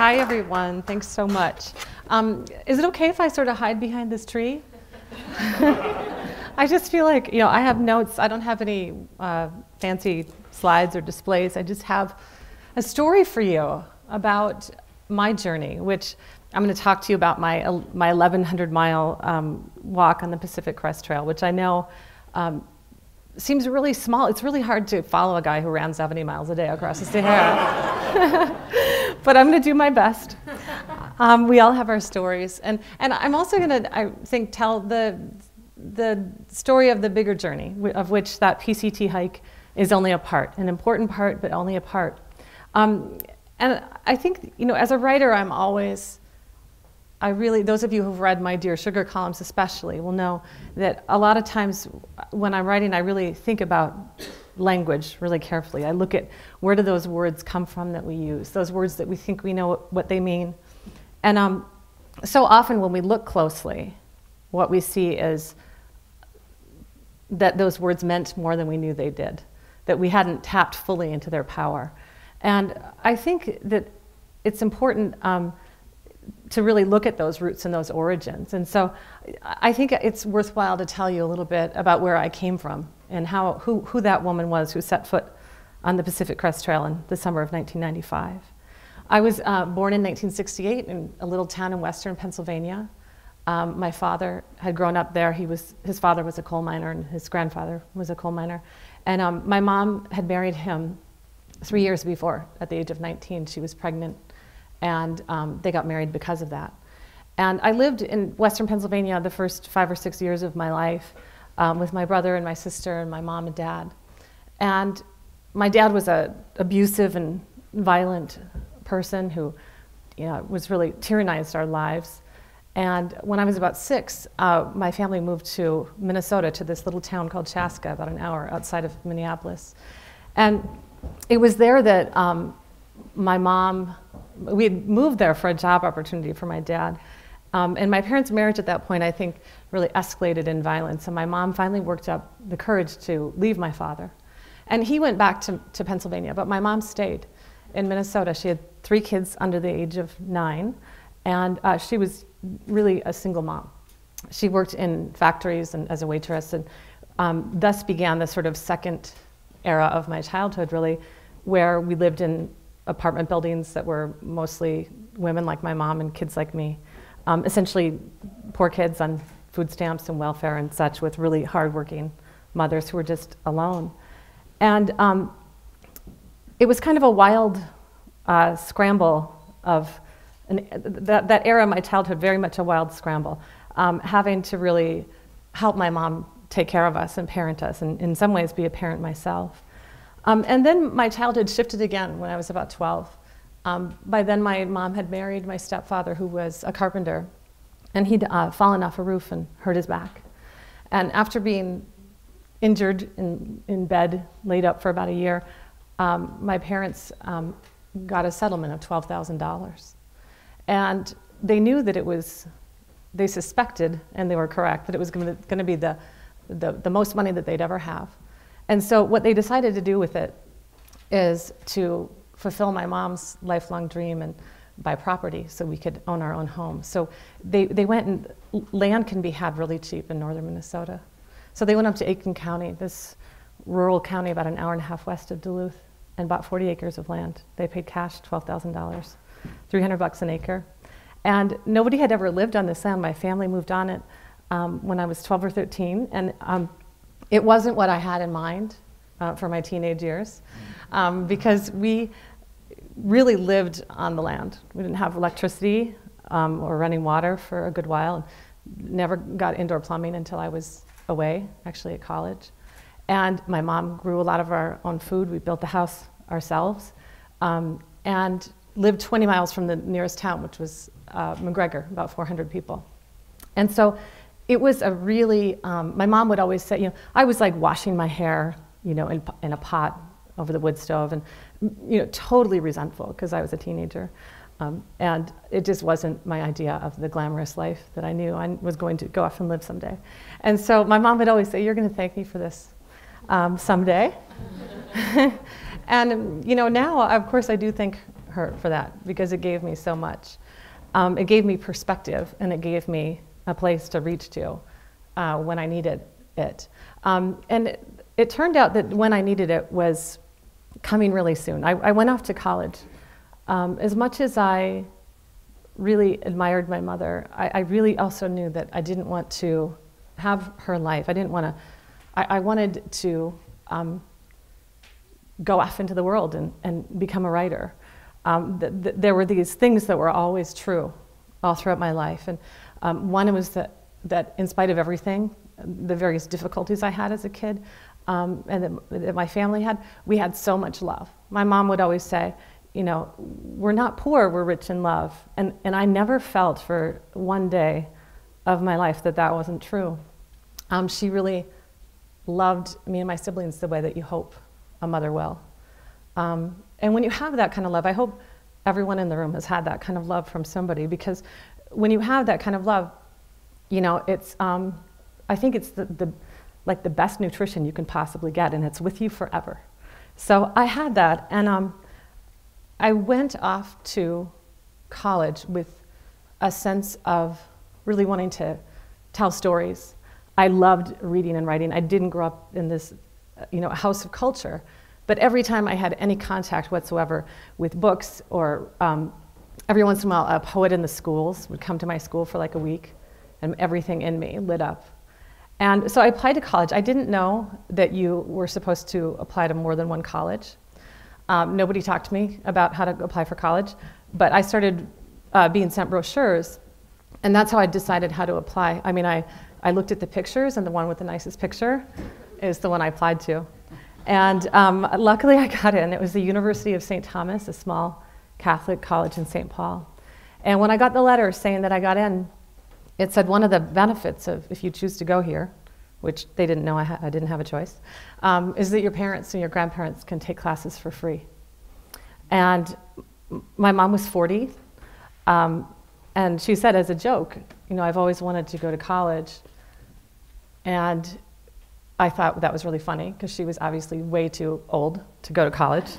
Hi, everyone. Thanks so much. Is it okay if I sort of hide behind this tree? I just feel like, I have notes. I don't have any fancy slides or displays. I just have a story for you about my journey, which I'm going to talk to you about my 1,100-mile walk on the Pacific Crest Trail, which I know seems really small. It's really hard to follow a guy who ran 70 miles a day across the Sahara. But I'm going to do my best. We all have our stories. And I'm also going to, I think, tell the story of the bigger journey, of which that PCT hike is only a part, an important part, but only a part. And I think, as a writer, those of you who've read my Dear Sugar columns especially will know that a lot of times when I'm writing, I really think about language really carefully. I look at where do those words come from that we use, those words that we think we know what they mean. And so often when we look closely, what we see is that those words meant more than we knew they did, that we hadn't tapped fully into their power. And I think that it's important to really look at those roots and those origins. And so I think it's worthwhile to tell you a little bit about where I came from and who that woman was who set foot on the Pacific Crest Trail in the summer of 1995. I was born in 1968 in a little town in western Pennsylvania. My father had grown up there. His father was a coal miner and his grandfather was a coal miner. And my mom had married him 3 years before. At the age of 19, she was pregnant. And they got married because of that. And I lived in western Pennsylvania the first 5 or 6 years of my life with my brother and my sister and my mom and dad. And my dad was an abusive and violent person who was really tyrannized our lives. And when I was about 6, my family moved to Minnesota, to this little town called Chaska, about an hour outside of Minneapolis. And it was there that my mom, we had moved there for a job opportunity for my dad. And my parents' marriage at that point, I think, really escalated in violence. And my mom finally worked up the courage to leave my father. And he went back to Pennsylvania, but my mom stayed in Minnesota. She had 3 kids under the age of 9, and she was really a single mom. She worked in factories and as a waitress, and thus began the sort of second era of my childhood, really, where we lived in apartment buildings that were mostly women like my mom and kids like me. Essentially poor kids on food stamps and welfare and such, with really hardworking mothers who were just alone. And it was kind of a wild scramble of, that era of my childhood, very much a wild scramble, having to really help my mom take care of us and parent us, and in some ways be a parent myself. And then my childhood shifted again when I was about 12. By then my mom had married my stepfather, who was a carpenter, and he'd fallen off a roof and hurt his back. And after being injured in bed, laid up for about a year, my parents got a settlement of $12,000. And they knew that they suspected, and they were correct, that it was going to be the most money that they'd ever have. And so what they decided to do with it is to fulfill my mom's lifelong dream and buy property so we could own our own home. So they went, and land can be had really cheap in northern Minnesota. So they went up to Aiken County, this rural county about an hour and a half west of Duluth, and bought 40 acres of land. They paid cash $12,000, $300 an acre. And nobody had ever lived on this land. My family moved on it when I was 12 or 13. And it wasn't what I had in mind for my teenage years, because we really lived on the land. We didn't have electricity or running water for a good while, and never got indoor plumbing until I was away, actually at college. And my mom grew a lot of our own food. We built the house ourselves, and lived 20 miles from the nearest town, which was McGregor, about 400 people. And so it was a really, my mom would always say, I was like washing my hair, in a pot over the wood stove, and totally resentful because I was a teenager. And it just wasn't my idea of the glamorous life that I knew I was going to go off and live someday. And so my mom would always say, you're going to thank me for this someday. And now, of course, I do thank her for that because it gave me so much. It gave me perspective, and it gave me a place to reach to when I needed it. And it turned out that when I needed it was coming really soon. I went off to college. As much as I really admired my mother, I really also knew that I didn't want to have her life. I didn't want to, I wanted to go off into the world and become a writer. There were these things that were always true all throughout my life. And one was that in spite of everything, the various difficulties I had as a kid, and that my family had, we had so much love. My mom would always say, you know, we're not poor, we're rich in love. And I never felt for one day of my life that that wasn't true. She really loved me and my siblings the way that you hope a mother will. And when you have that kind of love, I hope everyone in the room has had that kind of love from somebody, because when you have that kind of love, you know, it's, I think it's like the best nutrition you can possibly get, and it's with you forever. So I had that, and I went off to college with a sense of really wanting to tell stories. I loved reading and writing. I didn't grow up in this, you know, house of culture, but every time I had any contact whatsoever with books, or every once in a while a poet in the schools would come to my school for like a week, and everything in me lit up. And so I applied to college. I didn't know that you were supposed to apply to more than one college. Nobody talked to me about how to apply for college, but I started being sent brochures, and that's how I decided how to apply. I mean, I looked at the pictures, and the one with the nicest picture is the one I applied to. And luckily I got in. It was the University of St. Thomas, a small Catholic college in St. Paul. And when I got the letter saying that I got in, it said one of the benefits of if you choose to go here, which they didn't know I didn't have a choice, is that your parents and your grandparents can take classes for free. And my mom was 40, and she said as a joke, you know, I've always wanted to go to college. And I thought that was really funny, because she was obviously way too old to go to college.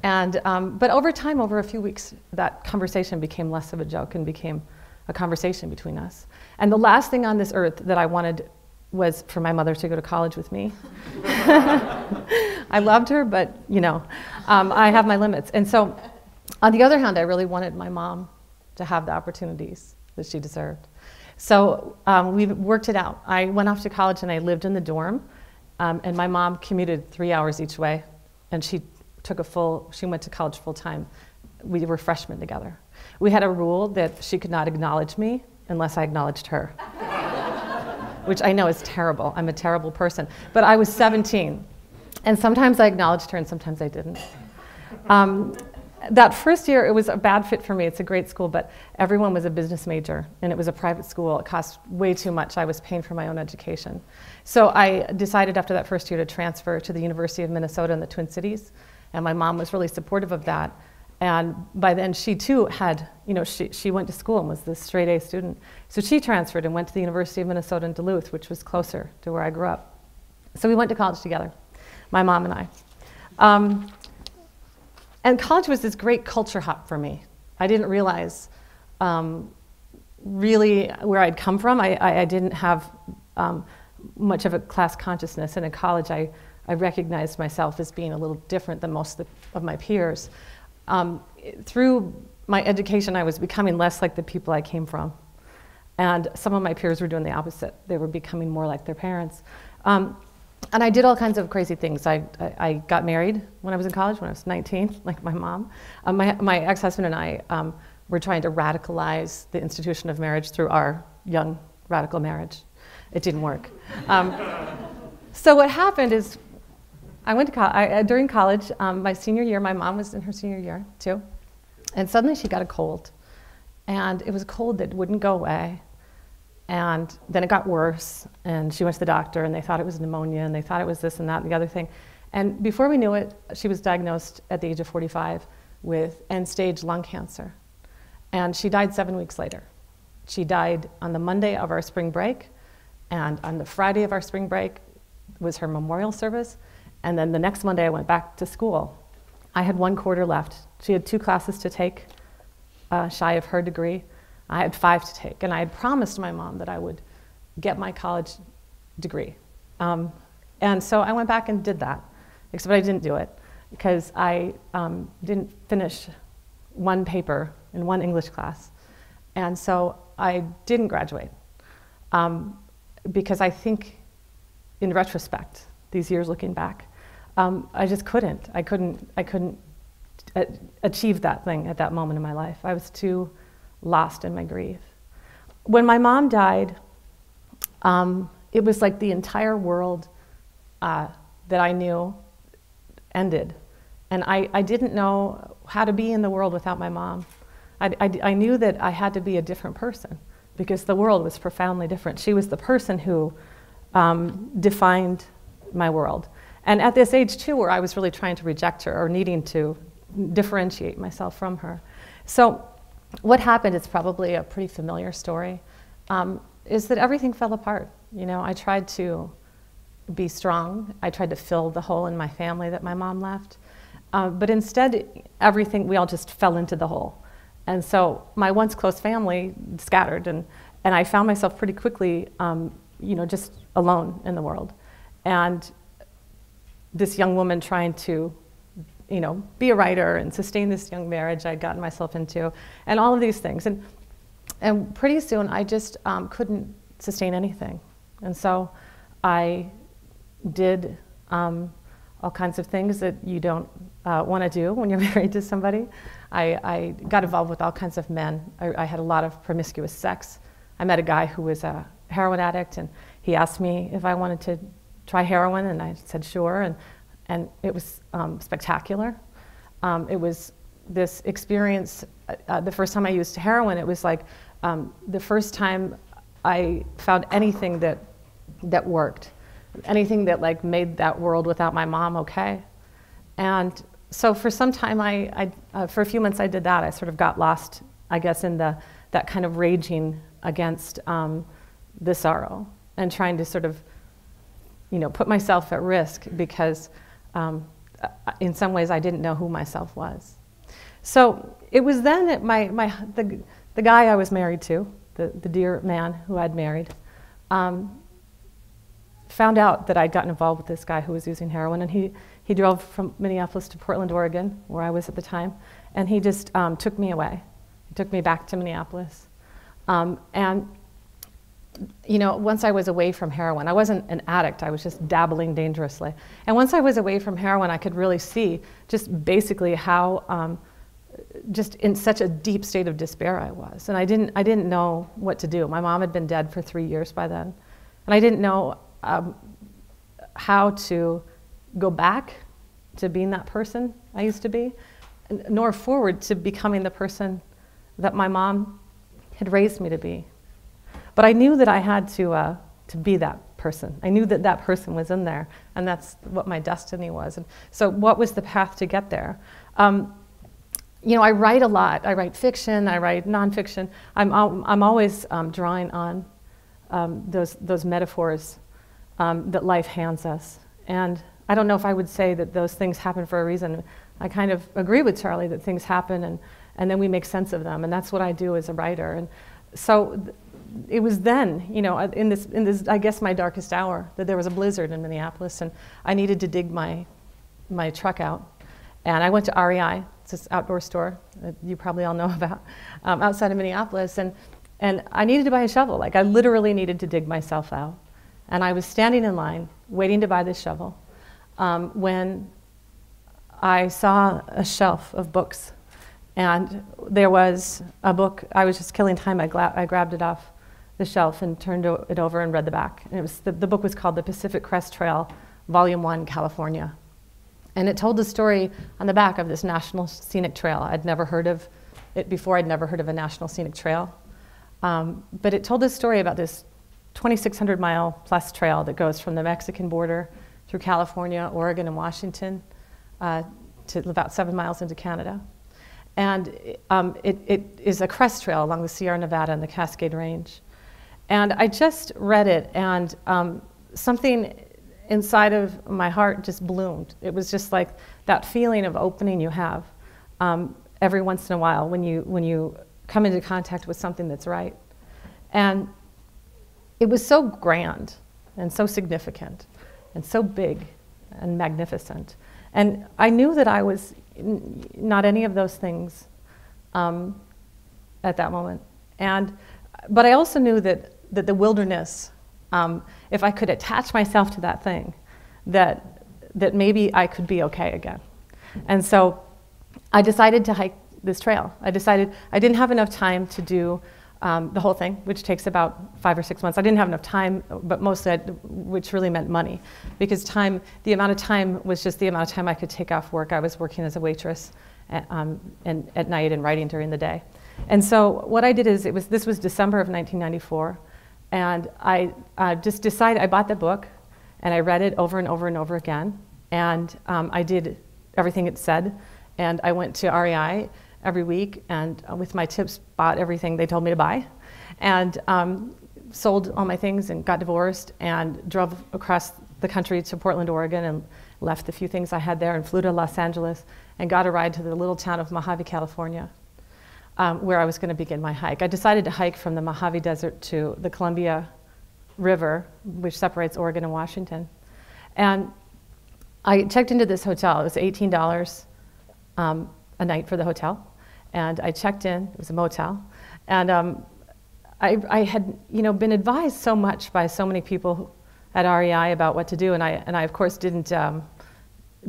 And, but over time, over a few weeks, that conversation became less of a joke and became a conversation between us. And the last thing on this earth that I wanted was for my mother to go to college with me. I loved her, but you know, I have my limits. And so, on the other hand, I really wanted my mom to have the opportunities that she deserved. So we worked it out. I went off to college and I lived in the dorm, and my mom commuted 3 hours each way, and she went to college full time. We were freshmen together. We had a rule that she could not acknowledge me unless I acknowledged her, which I know is terrible. I'm a terrible person. But I was 17, and sometimes I acknowledged her and sometimes I didn't. That first year, it was a bad fit for me. It's a great school, but everyone was a business major, and it was a private school. It cost way too much. I was paying for my own education. So I decided after that first year to transfer to the University of Minnesota in the Twin Cities, and my mom was really supportive of that. And by then, she too had, you know, she went to school and was this straight A student. So she transferred and went to the University of Minnesota in Duluth, which was closer to where I grew up. So we went to college together, my mom and I. And college was this great culture hop for me. I didn't realize really where I'd come from. I didn't have much of a class consciousness, and in college I recognized myself as being a little different than most of my peers. Through my education, I was becoming less like the people I came from. And some of my peers were doing the opposite. They were becoming more like their parents. And I did all kinds of crazy things. I got married when I was in college, when I was 19, like my mom. My ex-husband and I were trying to radicalize the institution of marriage through our young radical marriage. It didn't work. So what happened is, I went to during college, my senior year, my mom was in her senior year too, and suddenly she got a cold. And it was a cold that wouldn't go away. And then it got worse, and she went to the doctor, and they thought it was pneumonia, and they thought it was this and that and the other thing. And before we knew it, she was diagnosed at the age of 45 with end-stage lung cancer. And she died 7 weeks later. She died on the Monday of our spring break, and on the Friday of our spring break was her memorial service. And then the next Monday I went back to school. I had 1/4 left. She had 2 classes to take, shy of her degree. I had 5 to take, and I had promised my mom that I would get my college degree. And so I went back and did that, except I didn't do it because I didn't finish 1 paper in 1 English class. And so I didn't graduate because I think, in retrospect, these years looking back, I just couldn't. I couldn't achieve that thing at that moment in my life. I was too lost in my grief. When my mom died, it was like the entire world that I knew ended. And I didn't know how to be in the world without my mom. I knew that I had to be a different person because the world was profoundly different. She was the person who defined my world. And at this age, too, where I was really trying to reject her or needing to differentiate myself from her. So what happened, it's probably a pretty familiar story, is that everything fell apart. You know, I tried to be strong. I tried to fill the hole in my family that my mom left. But instead, we all just fell into the hole. And so my once close family scattered, and I found myself pretty quickly, just alone in the world. And this young woman trying to, be a writer and sustain this young marriage I'd gotten myself into, and all of these things. And pretty soon I just couldn't sustain anything. And so I did all kinds of things that you don't want to do when you're married to somebody. I got involved with all kinds of men. I had a lot of promiscuous sex. I met a guy who was a heroin addict, and he asked me if I wanted to try heroin, and I said sure, and it was spectacular. It was this experience, the first time I used heroin, it was like the first time I found anything that worked, anything that like made that world without my mom okay. And so for some time, for a few months I did that. I sort of got lost, I guess, in that kind of raging against the sorrow and trying to sort of, put myself at risk because in some ways I didn't know who myself was. So it was then that the guy I was married to, the dear man who I'd married, found out that I'd gotten involved with this guy who was using heroin, and he drove from Minneapolis to Portland, Oregon, where I was at the time, and he just took me away. He took me back to Minneapolis. Once I was away from heroin, I wasn't an addict, I was just dabbling dangerously. And once I was away from heroin, I could really see just basically how just in such a deep state of despair I was. And I didn't know what to do. My mom had been dead for 3 years by then. And I didn't know how to go back to being that person I used to be, nor forward to becoming the person that my mom had raised me to be. But I knew that I had to be that person. I knew that person was in there, and that's what my destiny was. And so what was the path to get there? I write a lot. I write fiction, I write nonfiction. I'm always drawing on those metaphors that life hands us. And I don't know if I would say that those things happen for a reason. I kind of agree with Charlie that things happen and then we make sense of them, and that's what I do as a writer. And so it was then, in this, I guess, my darkest hour, that there was a blizzard in Minneapolis, and I needed to dig my truck out. And I went to REI, it's this outdoor store that you probably all know about, outside of Minneapolis, and I needed to buy a shovel. Like, I literally needed to dig myself out. And I was standing in line, waiting to buy this shovel, when I saw a shelf of books. And there was a book. I was just killing time. I grabbed it off the shelf and turned it over and read the back. And it was the book was called The Pacific Crest Trail, Volume 1, California. And it told the story on the back of this National Scenic Trail. I'd never heard of it before. I'd never heard of a National Scenic Trail. But it told this story about this 2,600 mile plus trail that goes from the Mexican border through California, Oregon, and Washington to about 7 miles into Canada. And it is a crest trail along the Sierra Nevada and the Cascade Range. And I just read it, and something inside of my heart just bloomed. It was just like that feeling of opening you have every once in a while when you come into contact with something that's right. And it was so grand and so significant and so big and magnificent. And I knew that I was not any of those things at that moment. But I also knew that the wilderness, if I could attach myself to that thing, that maybe I could be okay again. And so I decided to hike this trail. I decided I didn't have enough time to do the whole thing, which takes about 5 or 6 months. I didn't have enough time, but mostly, which really meant money, because the amount of time was just the amount of time I could take off work. I was working as a waitress and at night and writing during the day. And so what I did is, this was December of 1994, and I just decided, I bought the book, and I read it over and over and over again, and I did everything it said, and I went to REI every week, and with my tips, bought everything they told me to buy, and sold all my things, and got divorced, and drove across the country to Portland, Oregon, and left the few things I had there, and flew to Los Angeles, and got a ride to the little town of Mojave, California, where I was going to begin my hike. I decided to hike from the Mojave Desert to the Columbia River, which separates Oregon and Washington. And I checked into this hotel. It was $18 a night for the hotel. And I checked in, it was a motel. And I had been advised so much by so many people at REI about what to do, and I of course didn't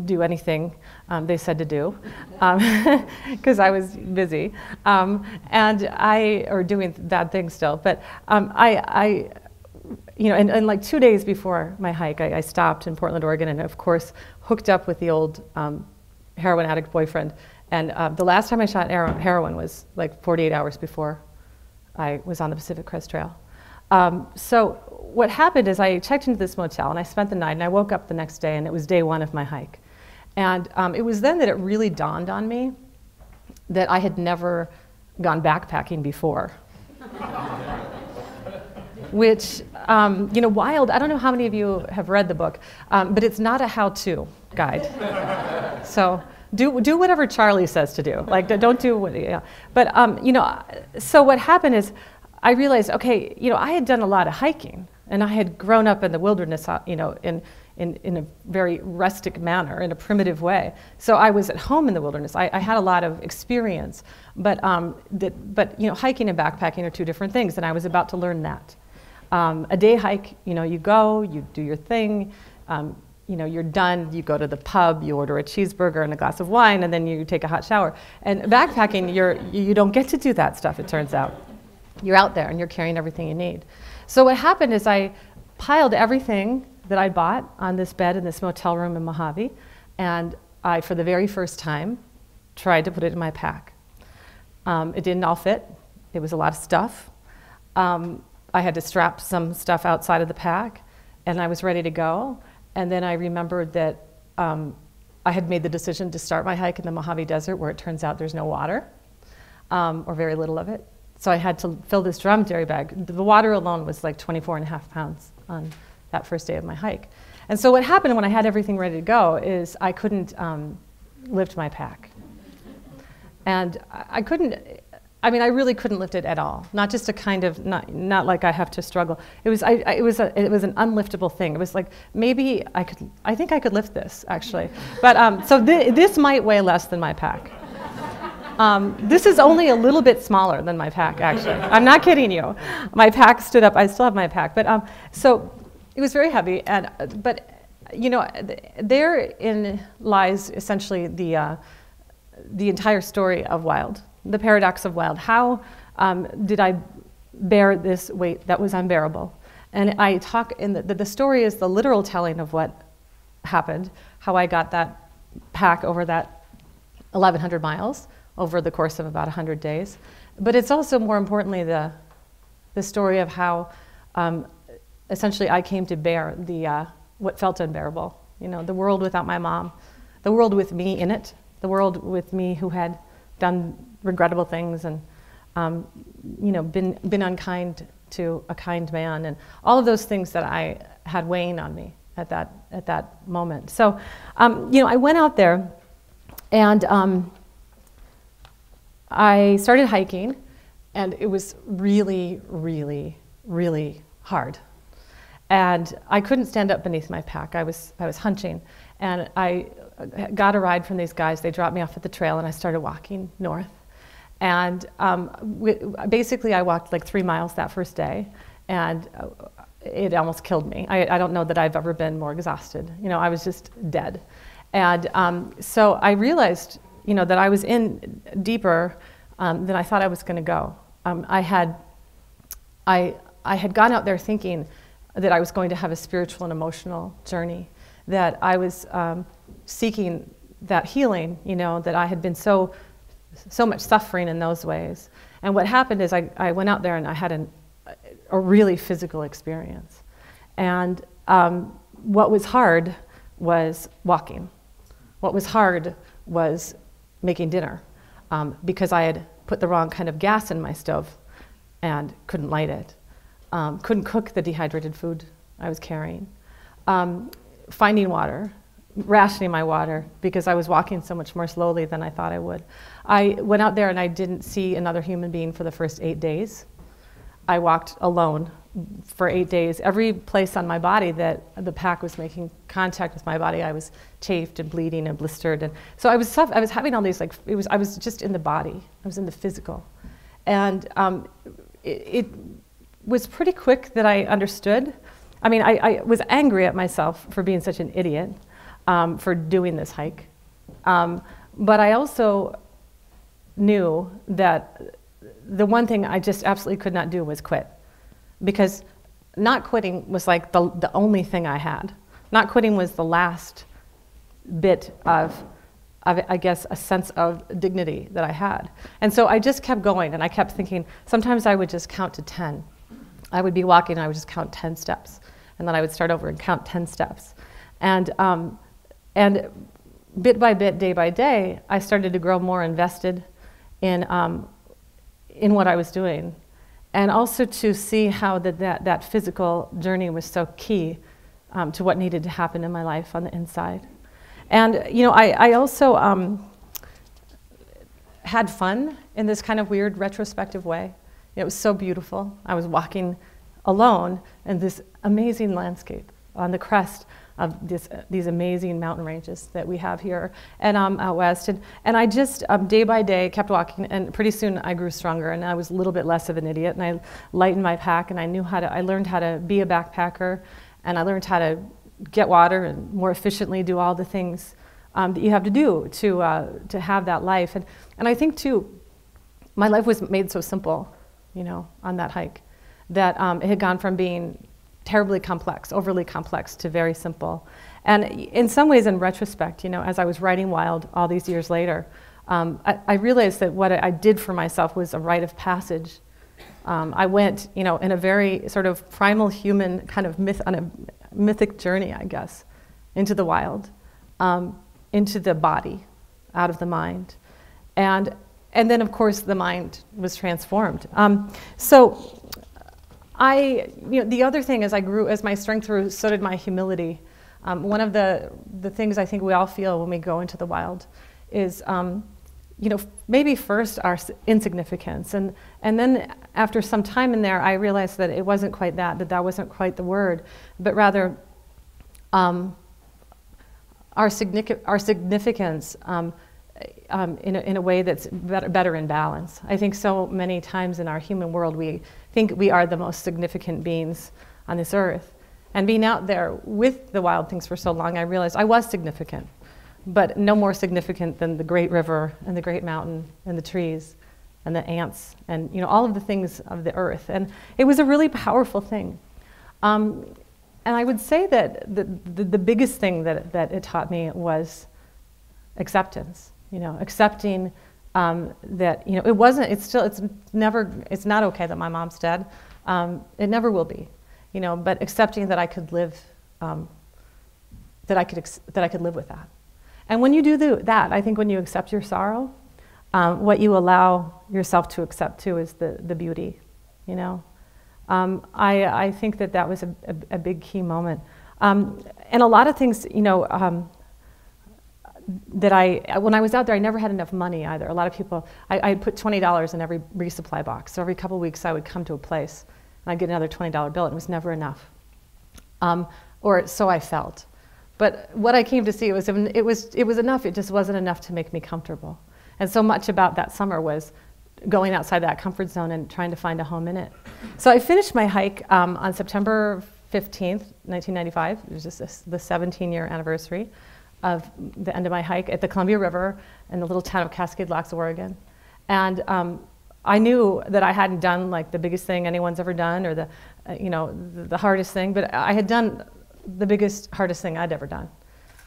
do anything they said to do, because I was busy, or doing bad things still. But and like 2 days before my hike, I stopped in Portland, Oregon, and of course hooked up with the old heroin addict boyfriend. And the last time I shot heroin was like 48 hours before I was on the Pacific Crest Trail. So what happened is I checked into this motel, and I spent the night, and I woke up the next day, and it was day one of my hike. And it was then that it really dawned on me that I had never gone backpacking before. Which, Wild, I don't know how many of you have read the book, but it's not a how-to guide. So do whatever Charlie says to do. Like, don't do what, yeah. But, so what happened is I realized, okay, I had done a lot of hiking, and I had grown up in the wilderness, in a very rustic manner, in a primitive way. So I was at home in the wilderness. I had a lot of experience, but hiking and backpacking are two different things, and I was about to learn that. A day hike, you go, you do your thing, you're done, you go to the pub, you order a cheeseburger and a glass of wine, and then you take a hot shower. And backpacking, you don't get to do that stuff, it turns out. You're out there and you're carrying everything you need. So what happened is I piled everything that I bought on this bed in this motel room in Mojave, and I, for the very first time, tried to put it in my pack. It didn't all fit. It was a lot of stuff. I had to strap some stuff outside of the pack, and I was ready to go. And then I remembered that I had made the decision to start my hike in the Mojave Desert, where it turns out there's no water, or very little of it. So I had to fill this dromedary bag. The water alone was like 24.5 pounds on that first day of my hike. And so what happened when I had everything ready to go is I couldn't lift my pack. And I really couldn't lift it at all. Not just a kind of, not like I have to struggle. It was an unliftable thing. It was like, maybe I think I could lift this, actually. But so this might weigh less than my pack. This is only a little bit smaller than my pack, actually. I'm not kidding you. My pack stood up. I still have my pack. But so it was very heavy. But therein lies essentially the entire story of Wild, the paradox of Wild. How did I bear this weight that was unbearable? And I talk in the story is the literal telling of what happened, how I got that pack over that 1,100 miles over the course of about 100 days. But it's also, more importantly, the story of how essentially I came to bear what felt unbearable. The world without my mom, the world with me in it, the world with me who had done regrettable things and been unkind to a kind man, and all of those things that I had weighing on me. at that moment. So, I went out there, and I started hiking, and it was really, really, really hard. And I couldn't stand up beneath my pack. I was hunching, and I got a ride from these guys. They dropped me off at the trail, and I started walking north. And basically, I walked like 3 miles that first day, and it almost killed me. I don't know that I've ever been more exhausted. I was just dead. And so I realized, that I was in deeper than I thought I was going to go. I had gone out there thinking that I was going to have a spiritual and emotional journey, that I was seeking that healing, that I had been so much suffering in those ways. And what happened is I went out there and I had a really physical experience. And what was hard was walking. What was hard was making dinner, because I had put the wrong kind of gas in my stove and couldn't light it. Couldn't cook the dehydrated food I was carrying. Finding water, rationing my water, because I was walking so much more slowly than I thought I would. I went out there and I didn't see another human being for the first 8 days. I walked alone for 8 days. Every place on my body that the pack was making contact with my body, I was chafed and bleeding and blistered. And so I was having all these, I was just in the body. I was in the physical. And it was pretty quick that I understood. I mean, I was angry at myself for being such an idiot, for doing this hike. But I also knew that the one thing I just absolutely could not do was quit. Because not quitting was like the only thing I had. Not quitting was the last bit of, I guess, a sense of dignity that I had. And so I just kept going, and I kept thinking, sometimes I would just count to 10. I would be walking, and I would just count 10 steps. And then I would start over and count 10 steps. And bit by bit, day by day, I started to grow more invested in what I was doing. And also to see how that physical journey was so key to what needed to happen in my life on the inside. And I also had fun in this kind of weird retrospective way. It was so beautiful. I was walking alone in this amazing landscape on the crest of these amazing mountain ranges that we have here and out west. And I just, day by day, kept walking, and pretty soon I grew stronger, and I was a little bit less of an idiot, and I lightened my pack, and I learned how to be a backpacker, and I learned how to get water and more efficiently do all the things that you have to do to have that life. And I think, too, my life was made so simple, on that hike, that it had gone from being terribly complex, overly complex, to very simple. And in some ways, in retrospect, as I was writing Wild all these years later, I realized that what I did for myself was a rite of passage. I went, in a very sort of primal human kind of on a mythic journey, I guess, into the wild, into the body, out of the mind. And then, of course, the mind was transformed. So the other thing is as my strength grew, so did my humility. One of the things I think we all feel when we go into the wild is, maybe first our insignificance. And then after some time in there, I realized that it wasn't quite that wasn't quite the word, but rather our significance in a way that's better in balance. I think so many times in our human world we think we are the most significant beings on this earth. And being out there with the wild things for so long, I realized I was significant, but no more significant than the great river and the great mountain and the trees and the ants and all of the things of the earth. And it was a really powerful thing. And I would say that the biggest thing that it taught me was acceptance. Accepting that it's not okay that my mom's dead. It never will be, but accepting that I could live, that I could live with that. And when you do that, I think when you accept your sorrow, what you allow yourself to accept too is the beauty. I think that was a big key moment. And a lot of things, you know, when I was out there, I never had enough money either. A lot of people, I put $20 in every resupply box. So every couple of weeks I would come to a place and I'd get another $20 bill, and it was never enough. Or so I felt. But what I came to see was it was enough, it just wasn't enough to make me comfortable. And so much about that summer was going outside that comfort zone and trying to find a home in it. So I finished my hike on September 15th, 1995. It was just the 17-year anniversary of the end of my hike at the Columbia River in the little town of Cascade Locks, Oregon. And I knew that I hadn't done like the biggest thing anyone's ever done, or the hardest thing, but I had done the biggest, hardest thing I'd ever done.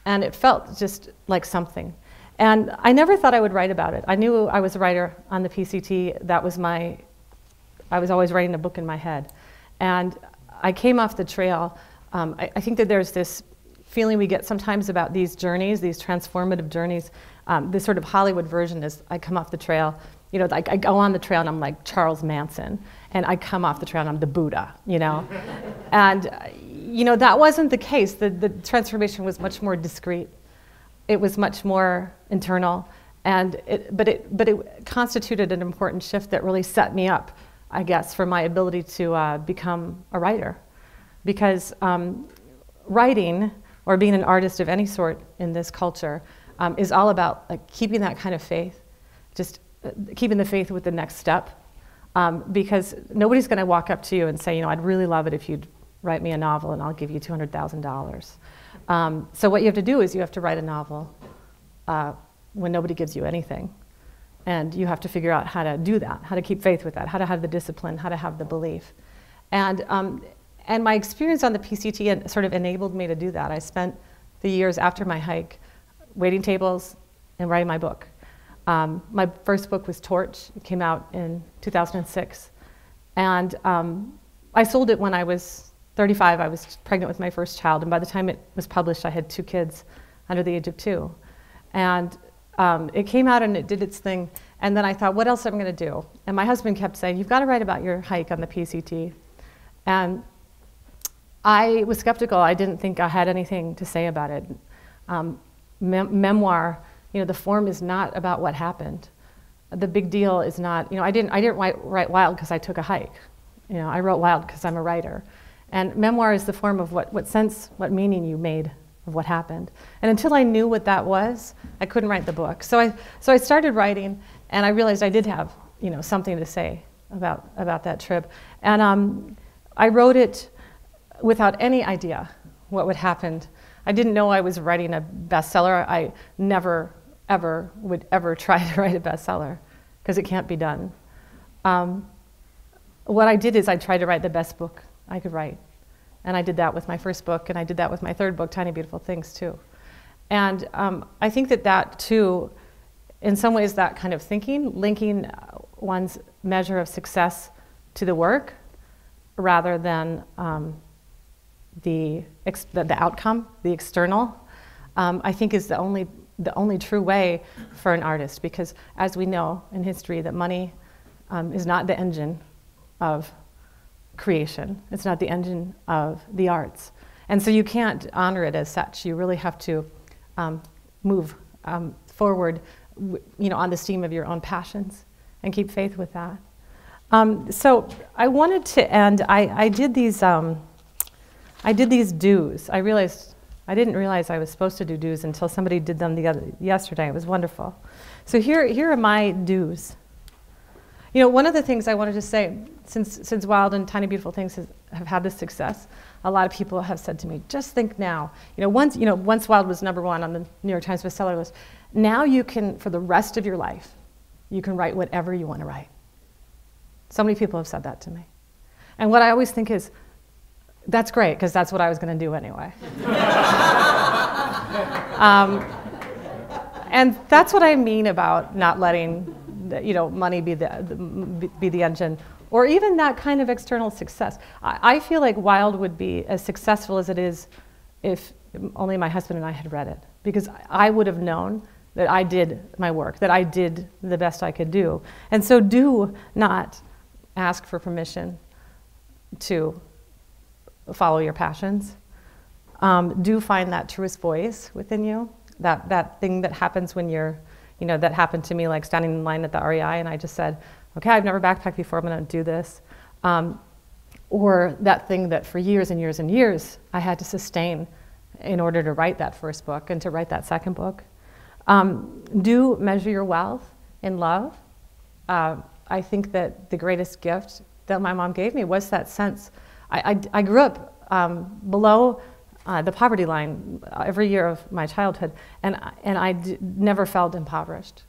And it felt just like something. And I never thought I would write about it. I knew I was a writer on the PCT. I was always writing a book in my head. And I came off the trail. I think that there's this feeling we get sometimes about these journeys, these transformative journeys. This sort of Hollywood version is I come off the trail, you know, like I go on the trail and I'm like Charles Manson, and I come off the trail and I'm the Buddha, you know. And, you know, that wasn't the case. The transformation was much more discreet. It was much more internal, but it constituted an important shift that really set me up, I guess, for my ability to become a writer. Because writing, or being an artist of any sort in this culture, is all about like keeping that kind of faith, just keeping the faith with the next step. Because nobody's going to walk up to you and say, you know, I'd really love it if you'd write me a novel and I'll give you $200,000. So what you have to do is you have to write a novel when nobody gives you anything. And you have to figure out how to do that, how to keep faith with that, how to have the discipline, how to have the belief. And my experience on the PCT sort of enabled me to do that. I spent the years after my hike waiting tables and writing my book. My first book was Torch. It came out in 2006. And I sold it when I was 35. I was pregnant with my first child, and by the time it was published, I had 2 kids under the age of 2. And it came out and it did its thing, and then I thought, what else am I going to do? And my husband kept saying, you've got to write about your hike on the PCT. And I was skeptical. I didn't think I had anything to say about it. Memoir, you know, the form is not about what happened. The big deal is not, you know, I didn't write wild because I took a hike. You know, I wrote wild because I'm a writer. And memoir is the form of what sense, what meaning you made of what happened. And until I knew what that was, I couldn't write the book. So I started writing, and I realized I did have, you know, something to say about that trip. And I wrote it without any idea what would happen. I didn't know I was writing a bestseller. I never, ever would ever try to write a bestseller because it can't be done. What I did is I tried to write the best book I could write. And I did that with my first book, and I did that with my third book, Tiny Beautiful Things, too. And I think that too, in some ways, that kind of thinking, linking one's measure of success to the work rather than the outcome, the external, I think is the only true way for an artist, because as we know in history that money is not the engine of creation. It's not the engine of the arts. And so you can't honor it as such. You really have to move forward, you know, on the steam of your own passions and keep faith with that. So I wanted to end, I did these do's. I didn't realize I was supposed to do do's until somebody did them yesterday. It was wonderful. So here are my do's. You know, one of the things I wanted to say, since Wild and Tiny Beautiful Things have had this success, a lot of people have said to me, just think now. Once Wild was #1 on the New York Times bestseller list, now you can, for the rest of your life, you can write whatever you want to write. So many people have said that to me. And what I always think is, that's great, because that's what I was going to do anyway. And that's what I mean about not letting money be the engine, or even that kind of external success. I feel like Wild would be as successful as it is if only my husband and I had read it, because I would have known that I did my work, that I did the best I could do. And so do not ask for permission to follow your passions. Do find that truest voice within you, that thing that happens when you're, that happened to me, like standing in line at the REI and I just said, okay, I've never backpacked before, I'm gonna do this. Or that thing that for years and years and years I had to sustain in order to write that first book and to write that second book. Do measure your wealth in love. I think that the greatest gift that my mom gave me was that sense. I grew up below the poverty line every year of my childhood, and I never felt impoverished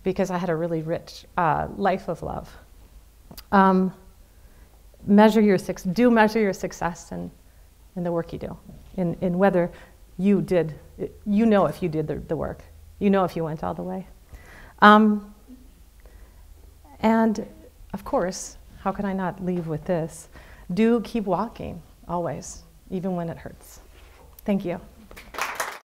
because I had a really rich life of love. Do measure your success in the work you do, in whether you did, if you did the work, if you went all the way. And of course, how can I not leave with this? Do keep walking, always, even when it hurts. Thank you.